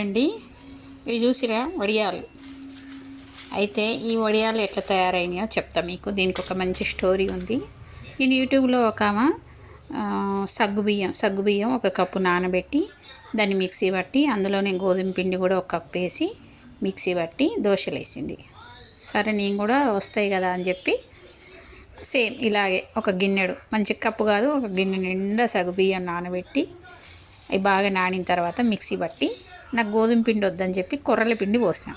అండి ఇవి చూసిరా వడియాలు. అయితే ఈ వడియాలు ఎట్లా తయారైనాయో చెప్తా మీకు. దీనికి ఒక మంచి స్టోరీ ఉంది. నేను యూట్యూబ్లో ఒక ఆమె సగ్గుబియ్యం ఒక కప్పు నానబెట్టి దాన్ని మిక్సీ పట్టి అందులోనే గోధుమ పిండి కూడా ఒక కప్పు వేసి మిక్సీ పట్టి దోశలు వేసింది. సరే నేను కూడా వస్తాయి కదా అని చెప్పి సేమ్ ఇలాగే ఒక గిన్నెడు, మంచి కప్పు కాదు, ఒక గిన్నె నిండా సగ్గుబియ్యం నానబెట్టి అవి బాగా నానిన తర్వాత మిక్సీ పట్టి, నాకు గోధుమ పిండి వద్దని చెప్పి కొర్రల పిండి పోసాను.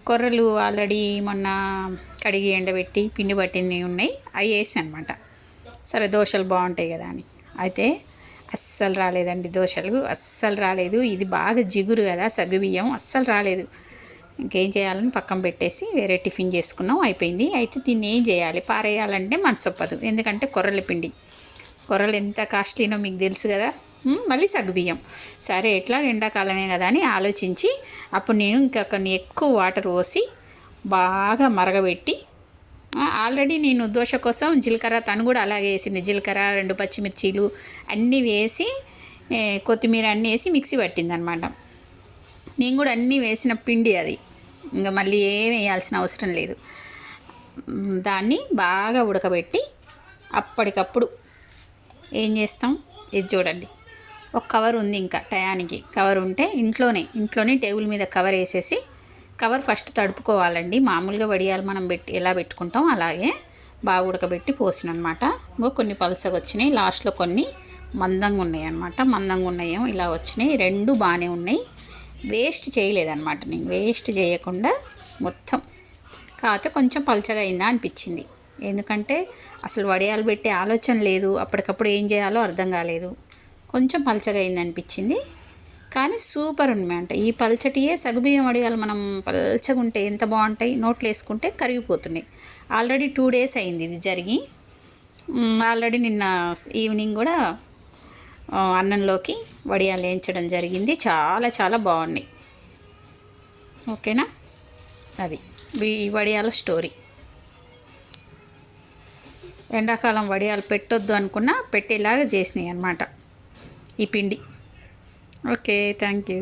కొర్రలు ఆల్రెడీ మొన్న కడిగి ఎండబెట్టి పిండి పట్టింది ఉన్నాయి, అవి వేసాను అనమాట. సరే దోశలు బాగుంటాయి కదా అని. అయితే అస్సలు రాలేదండి, దోశలు అస్సలు రాలేదు. ఇది బాగా జిగురు కదా సగ్గుబియ్యం, అస్సలు రాలేదు. ఇంకేం చేయాలని పక్కన పెట్టేసి వేరే టిఫిన్ చేసుకున్నాం, అయిపోయింది. అయితే దీన్ని ఏం చేయాలి, పారేయాలంటే మనసు ఒప్పదు. ఎందుకంటే కొర్రల పిండి, కొర్రలు ఎంత కాస్ట్లీనో మీకు తెలుసు కదా, మళ్ళీ సగ్గుబియ్యం. సరే ఎట్లా ఎండాకాలమే కదా అని ఆలోచించి అప్పుడు నేను ఇంకా కొన్ని ఎక్కువ వాటర్ పోసి బాగా మరగబెట్టి, ఆల్రెడీ నేను దోశ కోసం జీలకర్ర, తను కూడా అలాగే వేసింది, జీలకర్ర 2 పచ్చిమిర్చీలు అన్నీ వేసి కొత్తిమీర అన్నీ వేసి మిక్సీ పట్టింది అనమాట. నేను కూడా అన్నీ వేసిన పిండి అది, ఇంకా మళ్ళీ ఏం వేయాల్సిన అవసరం లేదు. దాన్ని బాగా ఉడకబెట్టి అప్పటికప్పుడు ఏం చేస్తాం, ఇది చూడండి, ఒక కవర్ ఉంది, ఇంకా టయానికి కవర్ ఉంటే ఇంట్లోనే టేబుల్ మీద కవర్ వేసేసి, కవర్ ఫస్ట్ తడుపుకోవాలండి. మామూలుగా వడియాలు మనం ఎలా పెట్టుకుంటాం అలాగే బాగా ఉడకబెట్టి పోసినమాట. కొన్ని పలసగా వచ్చినాయి, లాస్ట్లో కొన్ని మందంగా ఉన్నాయి అనమాట. మందంగా ఉన్నాయేమో ఇలా వచ్చినాయి, 2 బాగానే ఉన్నాయి. వేస్ట్ చేయలేదన్నమాట, నేను వేస్ట్ చేయకుండా మొత్తం. కాకపోతే కొంచెం పలచగా అయిందా అనిపించింది, ఎందుకంటే అసలు వడియాలు పెట్టే ఆలోచన లేదు, అప్పటికప్పుడు ఏం చేయాలో అర్థం కాలేదు. కొంచెం పలచగా అయింది అనిపించింది, కానీ సూపర్ అనమాట. ఈ పలచటియే సగ్గుబియ్యం వడియాలు మనం పలచగా ఉంటే ఎంత బాగుంటాయి, నోట్లు వేసుకుంటే కరిగిపోతున్నాయి. ఆల్రెడీ 2 days అయింది ఇది జరిగి. ఆల్రెడీ నిన్న ఈవినింగ్ కూడా అన్నంలోకి వడియాలు వేయించడం జరిగింది. చాలా చాలా బాగున్నాయి. ఓకేనా, అది ఈ వడియాల స్టోరీ. ఎండాకాలం వడియాలు పెట్టొద్దు అనుకున్నా పెట్టేలాగా చేసినాయి అన్నమాట ఈ పిండి. Okay, thank you.